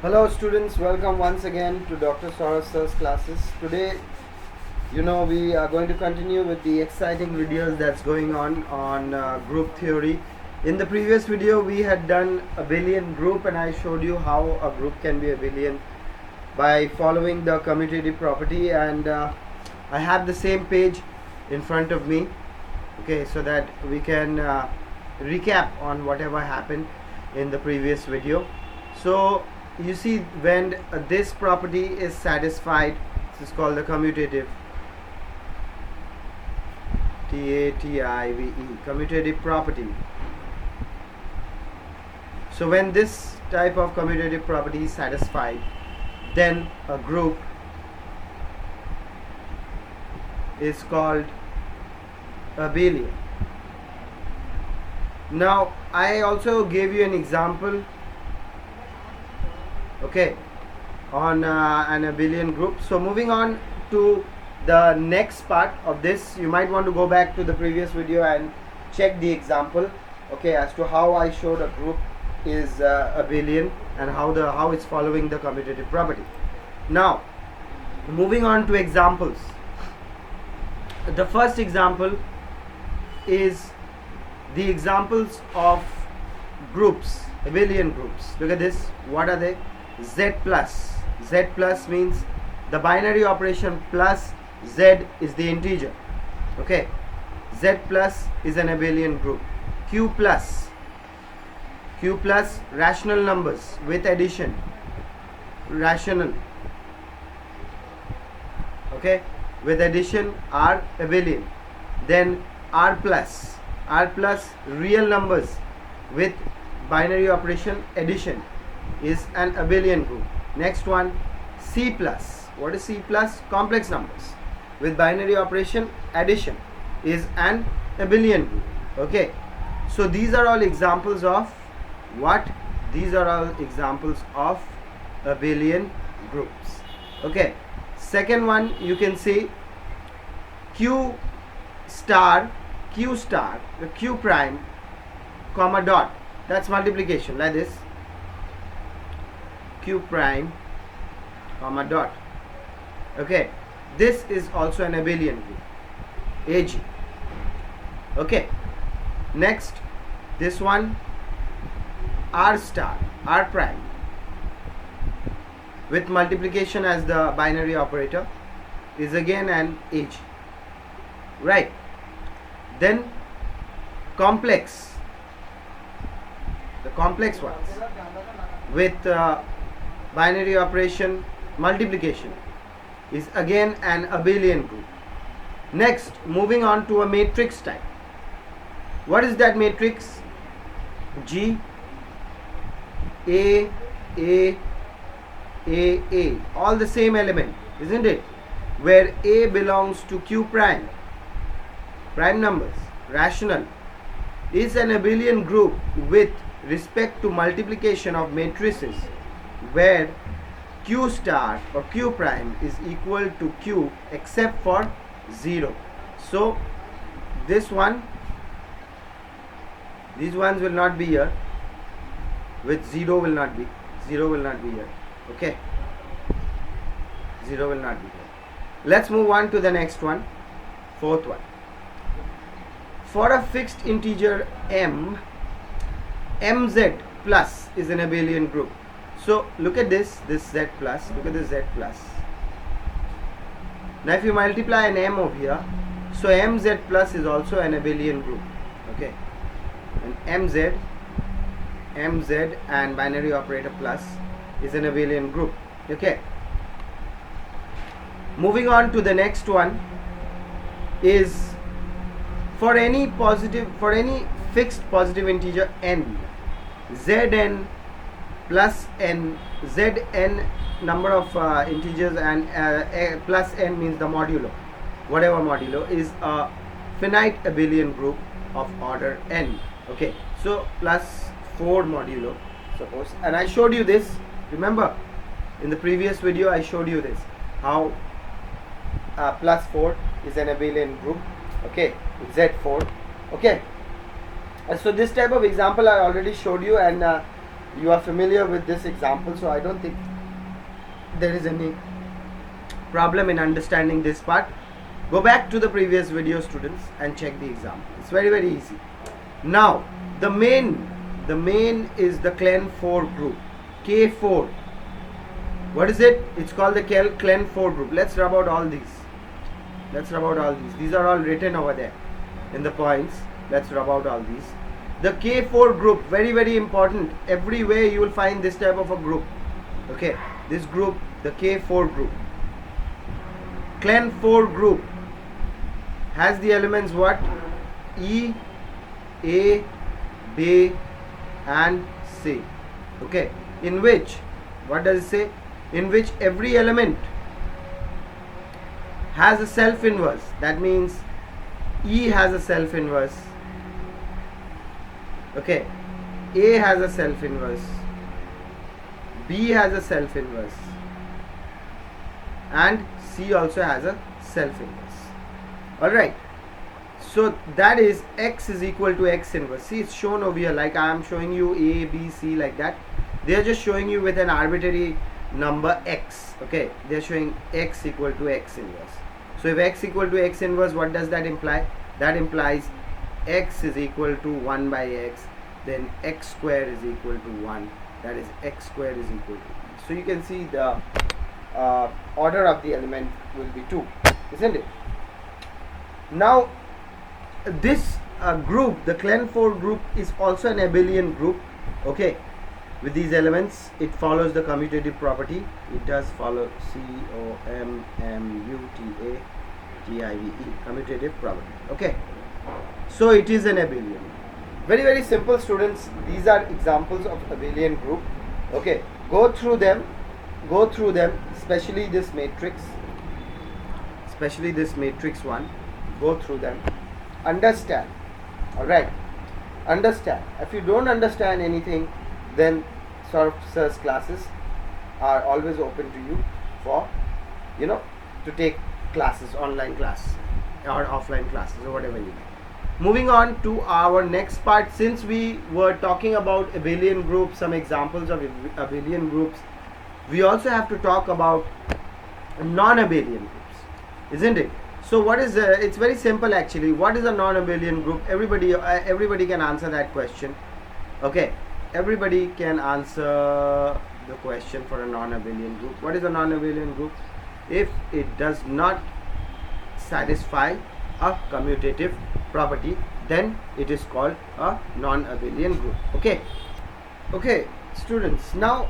Hello students, welcome once again to Dr. Soras's classes. Today, we are going to continue with the exciting videos that's going on group theory. In the previous video, we had done abelian group and I showed you how a group can be abelian by following the commutative property, and I have the same page in front of me, okay, so that we can recap on whatever happened in the previous video. So you see, when this property is satisfied, this is called the commutative, T-A-T-I-V-E, commutative property. So when this type of commutative property is satisfied, then a group is called abelian. Now I also gave you an example, okay, on an abelian group. So moving on to the next part of this, you might want to go back to the previous video and check the example, okay, as to how I showed a group is abelian and how it's following the commutative property. Now moving on to examples. The first example is the examples of groups, abelian groups. Look at this. What are they? Z plus. Z plus means the binary operation plus Z is the integer. Okay. Z plus is an abelian group. Q plus. Q plus, rational numbers with addition. Rational. Okay. With addition are abelian. Then R plus. R plus, real numbers with binary operation addition is an abelian group. Next one, C plus. What is C plus? Complex numbers with binary operation addition is an abelian group. Okay. So these are all examples of what? These are all examples of abelian groups. Okay. Second one, you can see Q star, the Q prime, comma dot. That's multiplication, like this. Q prime, comma dot. Okay. This is also an abelian group. AG. Okay. Next, this one, R star, R prime, with multiplication as the binary operator, is again an AG. Right. Then complex, the complex ones with binary operation multiplication is again an abelian group. Next, moving on to a matrix type. What is that matrix? G, A, A, A, A, all the same element, isn't it? Where A belongs to Q prime, prime numbers, rational, is an abelian group with respect to multiplication of matrices where Q star or Q prime is equal to Q except for 0. So this one, these ones will not be here, with 0 will not be, 0 will not be here. Okay, 0 will not be here. Let's move on to the next one, fourth one. For a fixed integer m, mz plus is an abelian group. So look at this z plus, look at this z plus. Now if you multiply an m over here, so mz plus is also an abelian group. Okay, and mz and binary operator plus is an abelian group. Okay. Moving on to the next one is for any fixed positive integer n, zn plus n, zn number of integers and plus n means the modulo, whatever modulo, is a finite abelian group of order n. Okay, so plus 4 modulo, suppose, and I showed you this, remember in the previous video I showed you this, how plus 4 is an abelian group, okay, with Z4. Okay, so this type of example I already showed you, and You are familiar with this example, so I don't think there is any problem in understanding this part. Go back to the previous video, students, and check the example. It's very easy. Now the main is the Clen4 group, K4. What is it? It's called the Clen4 group. Let's rub out all these. These are all written over there in the points. Let's rub out all these. The K4 group, very important. Everywhere you will find this type of a group. Okay, this group, the K4 group. Clen4 group has the elements what? E, A, B and C. Okay, in which, what does it say? In which every element has a self-inverse. That means E has a self-inverse. Okay, A has a self-inverse, B has a self-inverse, and C also has a self-inverse. Alright, so that is X is equal to X inverse. See, it's shown over here like I am showing you A, B, C like that. They are just showing you with an arbitrary number X. Okay, they are showing X equal to X inverse. So if X equal to X inverse, what does that imply? That implies X is equal to 1 by X, then X square is equal to 1. That is X square is equal to 1. So you can see the order of the element will be 2, isn't it? Now this group, the Clen4 group, is also an abelian group. Okay, with these elements it follows the commutative property. It does follow commutative commutative property. Okay, so it is an abelian. Very simple, students. These are examples of abelian group. Okay, go through them, especially this matrix one. Go through them, understand. All right, understand. If you don't understand anything, then sir's classes are always open to you for, to take classes, online classes or offline classes or whatever you need. Moving on to our next part, since we were talking about abelian groups, some examples of abelian groups, we also have to talk about non-abelian groups, isn't it? So what is it's very simple actually. What is a non-abelian group? Everybody can answer that question. Okay, everybody can answer the question for a non-abelian group. What is a non-abelian group? If it does not satisfy a commutative property, then it is called a non-abelian group. Okay, students, now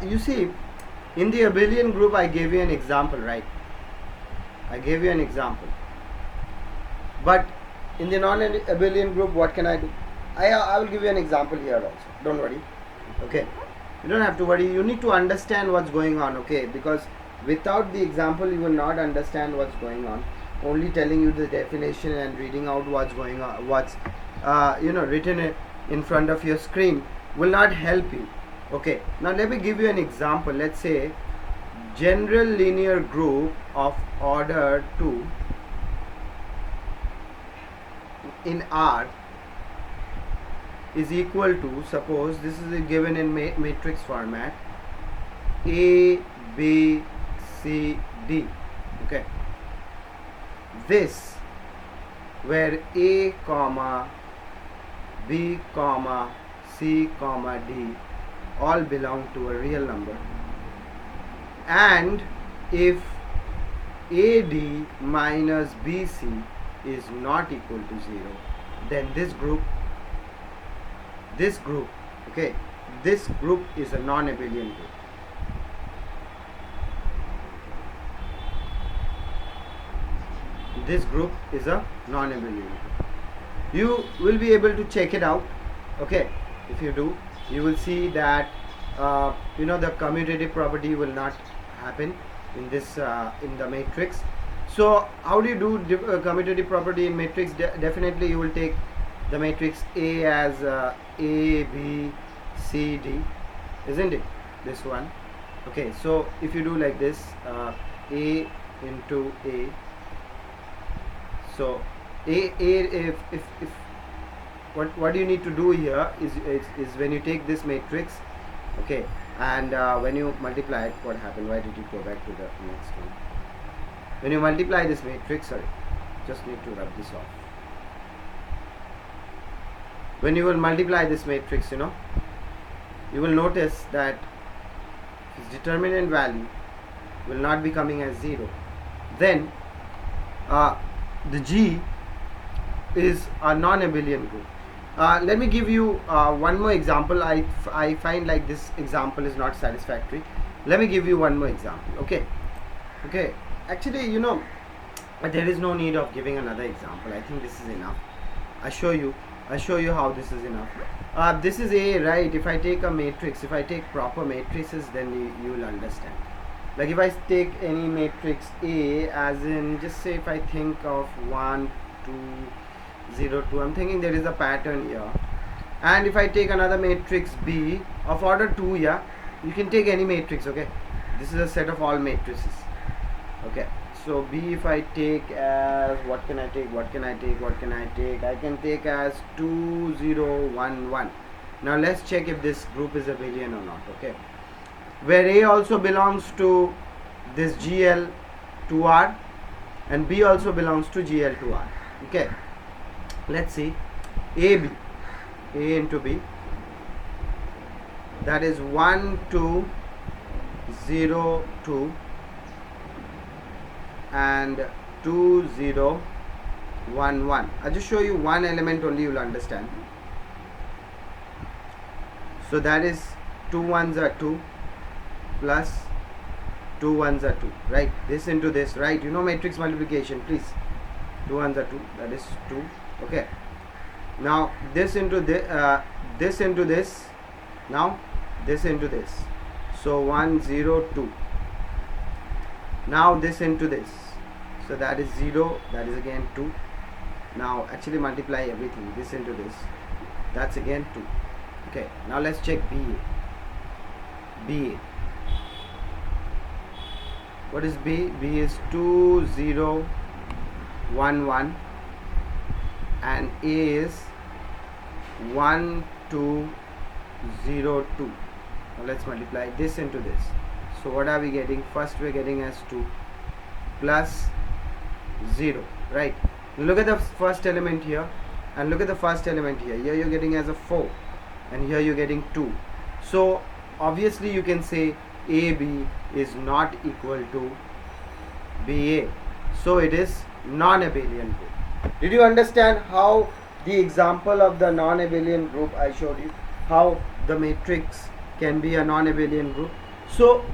you see, in the abelian group I gave you an example, right? I gave you an example. But in the non-abelian group, what can I do? I will give you an example here also. Don't worry. Okay, you don't have to worry. You need to understand what's going on. Okay, because without the example you will not understand what's going on. Only telling you the definition and reading out what's going on, what's written in front of your screen will not help you. Okay, now let me give you an example. Let's say general linear group of order 2 in R is equal to, suppose this is given in matrix format, A, B, C, D. Okay, this where A comma B comma C comma D all belong to a real number, and if AD minus BC is not equal to 0, then this group, okay, this group is a non-abelian group. This group is a non-abelian group. You will be able to check it out. Okay, if you do, you will see that the commutative property will not happen in this in the matrix. So how do you do commutative property in matrix? Definitely you will take the matrix A as A, B, C, D, isn't it? This one. Okay, so if you do like this, A into A, so if what you need to do here is when you take this matrix, Okay, and when you multiply it, what happened? Why did you go back to the next one? When you multiply this matrix, sorry, just need to rub this off. When you will multiply this matrix, you know, you will notice that its determinant value will not be coming as 0. Then the G is a non-abelian group. Let me give you one more example. I find like this example is not satisfactory. Let me give you one more example. Okay, actually, you know, there is no need of giving another example. I think this is enough. I show you how this is enough. This is A, right? If I take a matrix, if I take proper matrices, then you will understand. Like if I take any matrix A, as in, just say if I think of 1, 2, 0, 2, I'm thinking there is a pattern here. And if I take another matrix B of order 2, yeah, you can take any matrix. Okay, this is a set of all matrices. Okay, so B, if I take as, what can I take? I can take as 2, 0, 1, 1. Now let's check if this group is abelian or not. Okay, where A also belongs to this GL 2R and B also belongs to GL 2R. Okay, let's see. A into B, that is 1, 2, 0, 2 and 2, 0, 1, 1. I'll just show you one element only, you'll understand. So that is 2 1s are 2 plus 2 1s are 2, right? This into this, right? You know matrix multiplication, please. 2 1s are 2, that is 2. Okay, now this into this, this into this, now this into this, so 1, 0, 2. Now this into this, so that is 0, that is again 2. Now actually multiply everything, this into this, that's again 2. Okay, now let's check BA. What is B? B is 2, 0, 1, 1 and A is 1, 2, 0, 2. Now let's multiply this into this. So what are we getting? First we're getting as 2 plus 0, right? Look at the first element here and look at the first element here. Here you're getting as a 4 and here you're getting 2. So obviously you can say AB is not equal to BA. So it is non-abelian group. Did you understand how the example of the non-abelian group I showed you, how the matrix can be a non-abelian group? So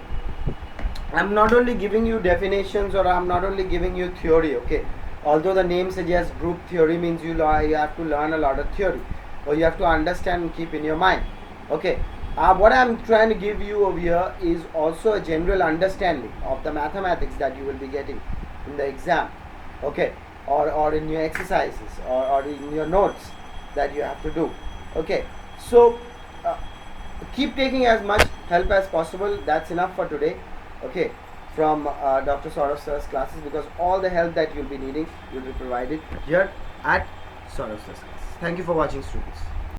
I'm not only giving you definitions or I'm not only giving you theory, okay? Although the name suggests group theory means you have to learn a lot of theory or you have to understand and keep in your mind, okay? What I'm trying to give you over here is also a general understanding of the mathematics that you will be getting in the exam, okay? Or in your exercises or in your notes that you have to do, okay? So keep taking as much help as possible. That's enough for today, okay, from Dr. Saurav Sir's classes, because all the help that you'll be needing will be provided here at Saurav Sir's classes. Thank you for watching, students.